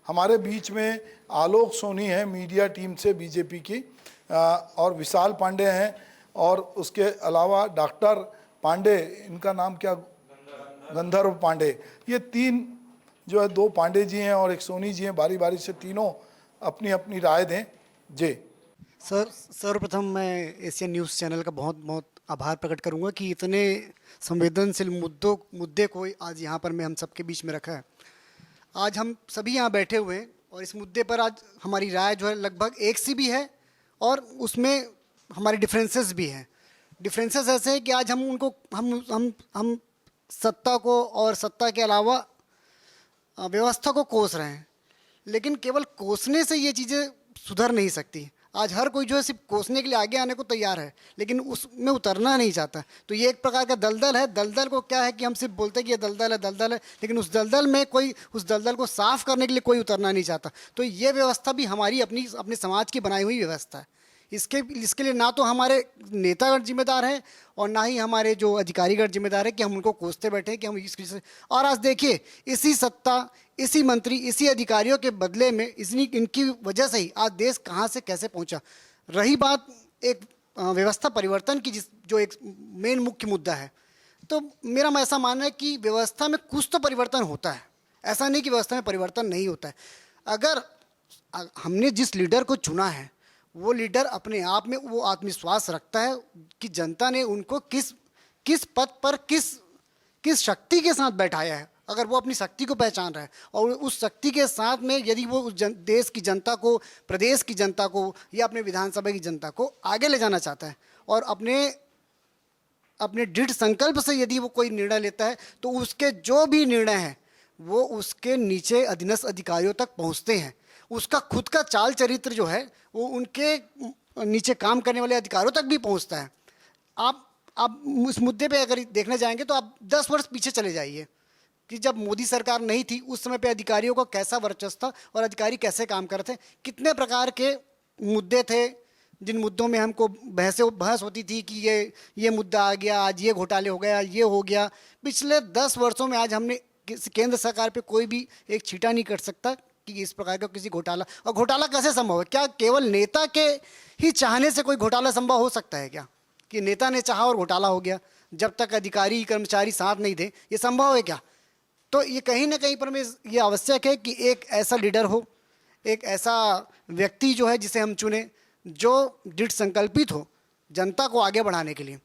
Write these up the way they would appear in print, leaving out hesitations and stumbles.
हमारे बीच में आलोक सोनी है मीडिया टीम से बीजेपी की, और विशाल पांडे हैं, और उसके अलावा डॉक्टर पांडे, इनका नाम क्या, गंधर्व पांडे। ये तीन जो है, दो पांडे जी हैं और एक सोनी जी हैं, बारी बारी से तीनों अपनी अपनी राय दें। जी सर, सर्वप्रथम मैं एशियन न्यूज़ चैनल का बहुत बहुत आभार प्रकट करूंगा कि इतने संवेदनशील मुद्दे को आज यहाँ पर मैं हम सबके बीच में रखा है। आज हम सभी यहाँ बैठे हुए हैं और इस मुद्दे पर आज हमारी राय जो है लगभग एक सी भी है और उसमें हमारे डिफरेंसेस भी हैं। डिफरेंसेस ऐसे हैं कि आज हम उनको हम सत्ता को और सत्ता के अलावा व्यवस्था को कोस रहे हैं, लेकिन केवल कोसने से ये चीज़ें सुधर नहीं सकती। आज हर कोई जो है सिर्फ कोसने के लिए आगे आने को तैयार है, लेकिन उसमें उतरना नहीं चाहता। तो ये एक प्रकार का दलदल है। दलदल को क्या है कि हम सिर्फ बोलते हैं कि ये दलदल है, दलदल है, लेकिन उस दलदल में कोई, उस दलदल को साफ करने के लिए कोई उतरना नहीं चाहता। तो ये व्यवस्था भी हमारी अपने समाज की बनाई हुई व्यवस्था है। इसके लिए ना तो हमारे नेतागण जिम्मेदार हैं और ना ही हमारे जो अधिकारीगण जिम्मेदार है कि हम उनको कोसते बैठे कि हम इस। और आज देखिए, इसी सत्ता, इसी मंत्री, इसी अधिकारियों के बदले में इनकी वजह से ही आज देश कहाँ से कैसे पहुँचा। रही बात एक व्यवस्था परिवर्तन की, जो एक मेन मुख्य मुद्दा है, तो मेरा ऐसा मानना है कि व्यवस्था में कुछ तो परिवर्तन होता है। ऐसा नहीं कि व्यवस्था में परिवर्तन नहीं होता है। अगर हमने जिस लीडर को चुना है वो लीडर अपने आप में वो आत्मविश्वास रखता है कि जनता ने उनको किस पद पर किस शक्ति के साथ बैठाया है। अगर वो अपनी शक्ति को पहचान रहा है और उस शक्ति के साथ में यदि वो देश की जनता को, प्रदेश की जनता को या अपने विधानसभा की जनता को आगे ले जाना चाहता है और अपने दृढ़ संकल्प से यदि वो कोई निर्णय लेता है, तो उसके जो भी निर्णय हैं वो उसके नीचे अधीनस्थ अधिकारियों तक पहुंचते हैं। उसका खुद का चाल चरित्र जो है वो उनके नीचे काम करने वाले अधिकारियों तक भी पहुंचता है। आप इस मुद्दे पे अगर देखने जाएंगे तो आप 10 वर्ष पीछे चले जाइए कि जब मोदी सरकार नहीं थी उस समय पे अधिकारियों का कैसा वर्चस्व था और अधिकारी कैसे काम करते थे। कितने प्रकार के मुद्दे थे जिन मुद्दों में हमको बहस होती थी कि ये मुद्दा आ गया, आज ये घोटाले हो गया, ये हो गया। पिछले 10 वर्षों में आज हमने केंद्र सरकार पे कोई भी एक छींटा नहीं कर सकता कि इस प्रकार का किसी घोटाला। और घोटाला कैसे संभव है? क्या केवल नेता के ही चाहने से कोई घोटाला संभव हो सकता है क्या, कि नेता ने चाहा और घोटाला हो गया? जब तक अधिकारी कर्मचारी साथ नहीं दे, ये संभव है क्या? तो ये कहीं ना कहीं पर में ये आवश्यक है कि एक ऐसा लीडर हो, एक ऐसा व्यक्ति जो है जिसे हम चुने, जो दृढ़ संकल्पित हो जनता को आगे बढ़ाने के लिए।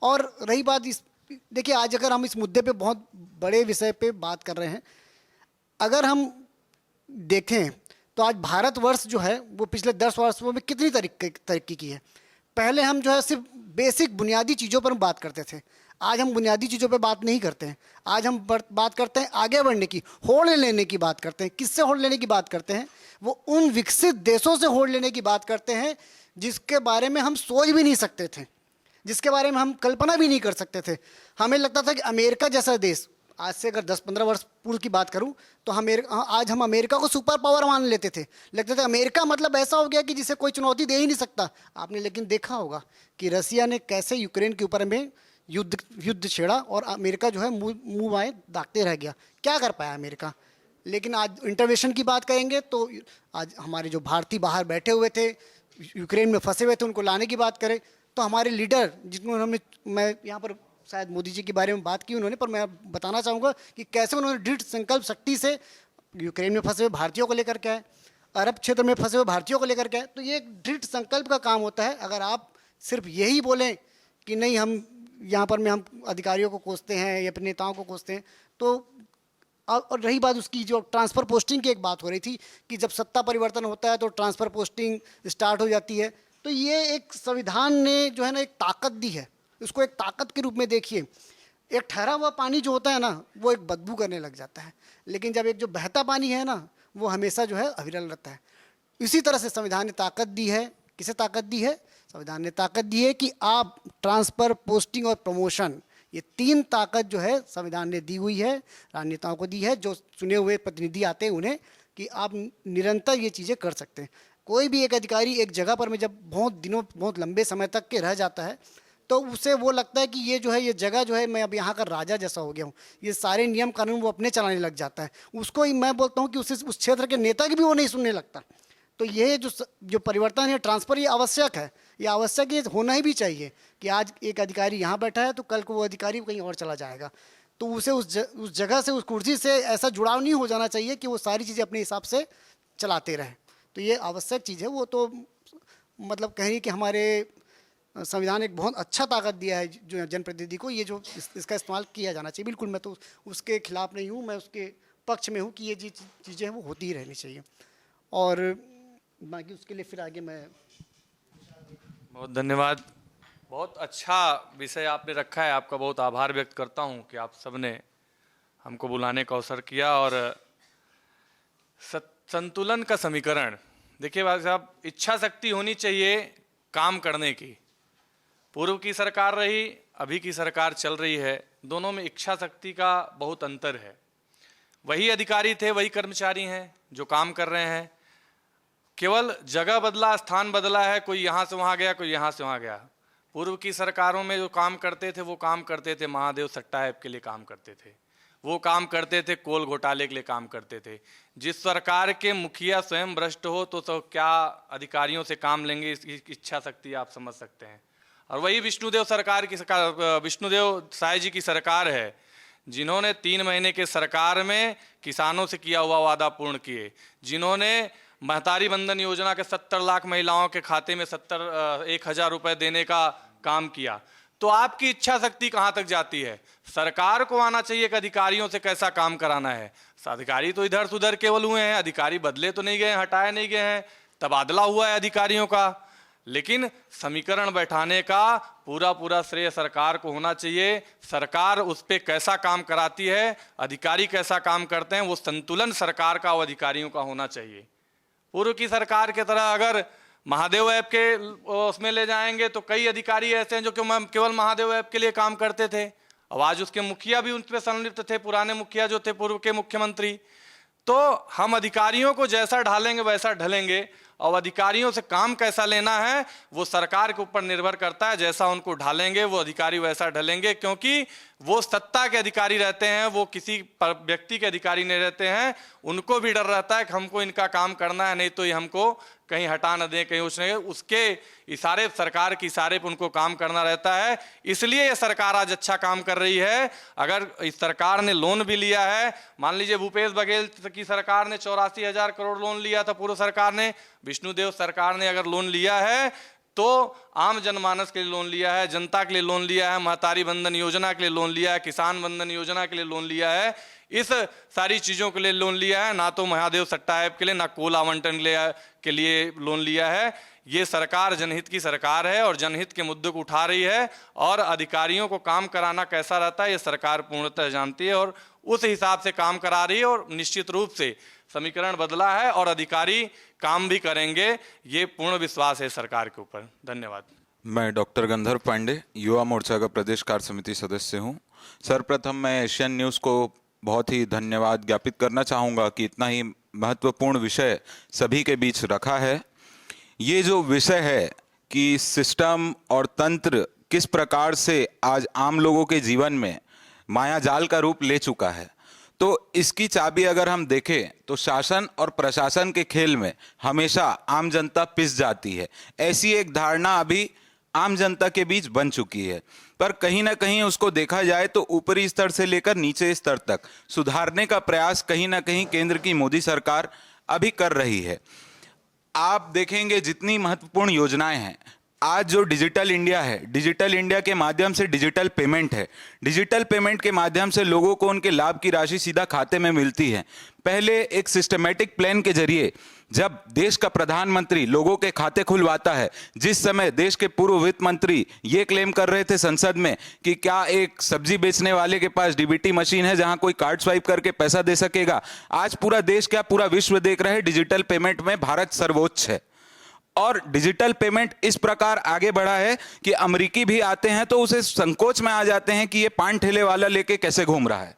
और रही बात देखिए, आज अगर हम इस मुद्दे पे बहुत बड़े विषय पे बात कर रहे हैं, अगर हम देखें तो आज भारतवर्ष जो है वो पिछले 10 वर्षों में कितनी तरक्की की है। पहले हम जो है सिर्फ बेसिक बुनियादी चीज़ों पर बात करते थे। आज हम बुनियादी चीज़ों पे बात नहीं करते हैं। आज हम बात करते हैं आगे बढ़ने की, होड़ लेने की बात करते हैं। किससे होड़ लेने की बात करते हैं? वो उन विकसित देशों से होड़ लेने की बात करते हैं जिसके बारे में हम सोच भी नहीं सकते थे, जिसके बारे में हम कल्पना भी नहीं कर सकते थे। हमें लगता था कि अमेरिका जैसा देश, आज से अगर 10-15 वर्ष पूर्व की बात करूं तो आज हम अमेरिका को सुपर पावर मान लेते थे। लगता था अमेरिका मतलब ऐसा हो गया कि जिसे कोई चुनौती दे ही नहीं सकता। आपने लेकिन देखा होगा कि रसिया ने कैसे यूक्रेन के ऊपर में युद्ध छेड़ा और अमेरिका जो है मुंह आए दागते रह गया। क्या कर पाया अमेरिका? लेकिन आज इंटरवेंशन की बात करेंगे तो आज हमारे जो भारतीय बाहर बैठे हुए थे, यूक्रेन में फंसे हुए थे, उनको लाने की बात करें तो हमारे लीडर जिनको मैं यहाँ पर शायद मोदी जी के बारे में बात की उन्होंने, पर मैं बताना चाहूँगा कि कैसे उन्होंने दृढ़ संकल्प शक्ति से यूक्रेन में फंसे हुए भारतीयों को लेकर के आए, अरब क्षेत्र में फंसे हुए भारतीयों को लेकर के आए। तो ये एक दृढ़ संकल्प का काम होता है। अगर आप सिर्फ यही बोलें कि नहीं हम यहाँ पर हम अधिकारियों को कोसते हैं या अपने नेताओं को कोसते हैं, तो और रही बात उसकी जो ट्रांसफ़र पोस्टिंग की एक बात हो रही थी कि जब सत्ता परिवर्तन होता है तो ट्रांसफ़र पोस्टिंग स्टार्ट हो जाती है। तो ये एक संविधान ने जो है ना एक ताकत दी है, उसको एक ताकत के रूप में देखिए। एक ठहरा हुआ पानी जो होता है ना वो एक बदबू करने लग जाता है, लेकिन जब एक जो बहता पानी है ना वो हमेशा जो है अविरल रहता है। इसी तरह से संविधान ने ताकत दी है। किसे ताकत दी है? संविधान ने ताकत दी है कि आप ट्रांसफ़र, पोस्टिंग और प्रमोशन, ये 3 ताकत जो है संविधान ने दी हुई है, राजनेताओं को दी है, जो चुने हुए प्रतिनिधि आते हैं उन्हें, कि आप निरंतर ये चीज़ें कर सकते हैं। कोई भी एक अधिकारी एक जगह पर में जब बहुत लंबे समय तक के रह जाता है तो उसे वो लगता है कि ये जो है ये जगह जो है मैं अब यहाँ का राजा जैसा हो गया हूँ, ये सारे नियम कानून वो अपने चलाने लग जाता है। उसको ही मैं बोलता हूँ कि उस क्षेत्र के नेता की भी वो नहीं सुनने लगता। तो ये जो परिवर्तन है, ट्रांसफर, ये आवश्यक है, ये आवश्यक, ये होना ही भी चाहिए कि आज एक अधिकारी यहाँ बैठा है तो कल को वो अधिकारी कहीं और चला जाएगा, तो उसे उस जगह से, उस कुर्सी से ऐसा जुड़ाव नहीं हो जाना चाहिए कि वो सारी चीज़ें अपने हिसाब से चलाते रहें। तो ये आवश्यक चीज़ है। वो तो मतलब कहें कि हमारे संविधान एक बहुत अच्छा ताकत दिया है जो जनप्रतिनिधि को, ये जो इसका इस्तेमाल किया जाना चाहिए। बिल्कुल मैं तो उसके खिलाफ नहीं हूँ, मैं उसके पक्ष में हूँ कि ये चीज़ें हैं वो होती ही रहनी चाहिए। और बाकी उसके लिए फिर आगे मैं बहुत धन्यवाद। बहुत अच्छा विषय आपने रखा है, आपका बहुत आभार व्यक्त करता हूं कि आप सबने हमको बुलाने का अवसर किया। और संतुलन का समीकरण, देखिए भाई साहब, इच्छा शक्ति होनी चाहिए काम करने की। पूर्व की सरकार रही, अभी की सरकार चल रही है, दोनों में इच्छा शक्ति का बहुत अंतर है। वही अधिकारी थे, वही कर्मचारी हैं जो काम कर रहे हैं, केवल जगह बदला, स्थान बदला है, कोई यहाँ से वहाँ गया, कोई यहाँ से वहाँ गया। पूर्व की सरकारों में जो काम करते थे वो काम करते थे महादेव सट्टा ऐप के लिए काम करते थे, वो काम करते थे कोल घोटाले के लिए काम करते थे। जिस सरकार के मुखिया स्वयं भ्रष्ट हो तो क्या अधिकारियों से काम लेंगे, इसकी इच्छा शक्ति आप समझ सकते हैं। और वही विष्णुदेव साय जी की सरकार है जिन्होंने 3 महीने के सरकार में किसानों से किया हुआ वादा पूर्ण किए, जिन्होंने महतारी बंधन योजना के 70 लाख महिलाओं के खाते में 1,000 रुपए देने का काम किया। तो आपकी इच्छा शक्ति कहां तक जाती है? सरकार को आना चाहिए कि अधिकारियों से कैसा काम कराना है। अधिकारी तो इधर से उधर केवल हुए हैं, अधिकारी बदले तो नहीं गए, हटाए नहीं गए हैं, तबादला हुआ है अधिकारियों का। लेकिन समीकरण बैठाने का पूरा श्रेय सरकार को होना चाहिए। सरकार उस पर कैसा काम कराती है, अधिकारी कैसा काम करते हैं, वो संतुलन सरकार का और अधिकारियों का होना चाहिए। पूर्व की सरकार की तरह अगर महादेव ऐप के उसमें ले जाएंगे तो कई अधिकारी ऐसे हैं जो केवल महादेव ऐप के लिए काम करते थे। अब आज उसके मुखिया भी उन पर संलिप्त थे, पुराने मुखिया जो थे, पूर्व के मुख्यमंत्री। तो हम अधिकारियों को जैसा ढालेंगे वैसा ढलेंगे, और अधिकारियों से काम कैसा लेना है वो सरकार के ऊपर निर्भर करता है। जैसा उनको ढालेंगे वो अधिकारी वैसा ढलेंगे, क्योंकि वो सत्ता के अधिकारी रहते हैं, वो किसी व्यक्ति के अधिकारी नहीं रहते हैं। उनको भी डर रहता है कि हमको इनका काम करना है, नहीं तो ये हमको कहीं हटा न दें, कहीं उसने उसके इशारे, सरकार के इशारे पर उनको काम करना रहता है। इसलिए ये सरकार आज अच्छा काम कर रही है। अगर इस सरकार ने लोन भी लिया है, मान लीजिए भूपेश बघेल की सरकार ने 84,000 करोड़ लोन लिया था, पूर्व सरकार ने, विष्णुदेव सरकार ने अगर लोन लिया है तो आम जनमानस के लिए लोन लिया है, जनता के लिए लोन लिया है, महतारी बंधन योजना के लिए लोन लिया है, किसान बंधन योजना के लिए लोन लिया है, इस सारी चीज़ों के लिए लोन लिया है। ना तो महादेव सट्टा ऐप के लिए, ना कोल आवंटन के लिए लोन लिया है। ये सरकार जनहित की सरकार है और जनहित के मुद्दों को उठा रही है, और अधिकारियों को काम कराना कैसा रहता है ये सरकार पूर्णतः जानती है और उस हिसाब से काम करा रही है। और निश्चित रूप से समीकरण बदला है और अधिकारी काम भी करेंगे, ये पूर्ण विश्वास है सरकार के ऊपर। धन्यवाद। मैं डॉक्टर गंधर्व पांडे, युवा मोर्चा का प्रदेश कार्य समिति सदस्य हूं। सर्वप्रथम मैं एशियन न्यूज़ को बहुत ही धन्यवाद ज्ञापित करना चाहूँगा कि इतना ही महत्वपूर्ण विषय सभी के बीच रखा है। ये जो विषय है कि सिस्टम और तंत्र किस प्रकार से आज आम लोगों के जीवन में मायाजाल का रूप ले चुका है, तो इसकी चाबी अगर हम देखें तो शासन और प्रशासन के खेल में हमेशा आम जनता पिस जाती है। ऐसी एक धारणा अभी आम जनता के बीच बन चुकी है, पर कहीं ना कहीं उसको देखा जाए तो ऊपरी स्तर से लेकर नीचे स्तर तक सुधारने का प्रयास कहीं ना कहीं केंद्र की मोदी सरकार अभी कर रही है। आप देखेंगे जितनी महत्वपूर्ण योजनाएं हैं, आज जो डिजिटल इंडिया है, डिजिटल इंडिया के माध्यम से डिजिटल पेमेंट है, डिजिटल पेमेंट के माध्यम से लोगों को उनके लाभ की राशि सीधा खाते में मिलती है। पहले एक सिस्टमैटिक प्लान के जरिए जब देश का प्रधानमंत्री लोगों के खाते खुलवाता है, जिस समय देश के पूर्व वित्त मंत्री ये क्लेम कर रहे थे संसद में कि क्या एक सब्जी बेचने वाले के पास डीबीटी मशीन है जहां कोई कार्ड स्वाइप करके पैसा दे सकेगा, आज पूरा देश क्या पूरा विश्व देख रहे हैं डिजिटल पेमेंट में भारत सर्वोच्च है। और डिजिटल पेमेंट इस प्रकार आगे बढ़ा है कि अमेरिकी भी आते हैं तो उसे संकोच में आ जाते हैं कि ये पान ठेले वाला लेके कैसे घूम रहा है।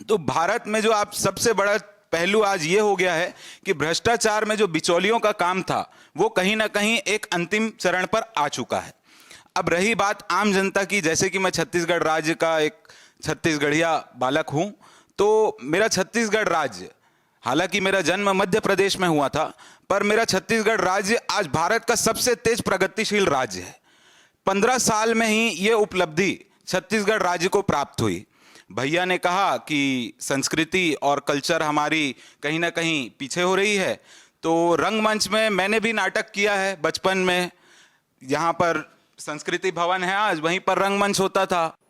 तो भारत में जो आप सबसे बड़ा पहलू आज ये हो गया है कि भ्रष्टाचार में जो बिचौलियों का काम था वो कहीं ना कहीं एक अंतिम चरण पर आ चुका है। अब रही बात आम जनता की, जैसे कि मैं छत्तीसगढ़ राज्य का एक छत्तीसगढ़िया बालक हूं, तो मेरा छत्तीसगढ़ राज्य, हालांकि मेरा जन्म मध्य प्रदेश में हुआ था, पर मेरा छत्तीसगढ़ राज्य आज भारत का सबसे तेज प्रगतिशील राज्य है। 15 साल में ही ये उपलब्धि छत्तीसगढ़ राज्य को प्राप्त हुई। भैया ने कहा कि संस्कृति और कल्चर हमारी कहीं ना कहीं पीछे हो रही है, तो रंगमंच में मैंने भी नाटक किया है बचपन में। यहाँ पर संस्कृति भवन है आज, वहीं पर रंगमंच होता था।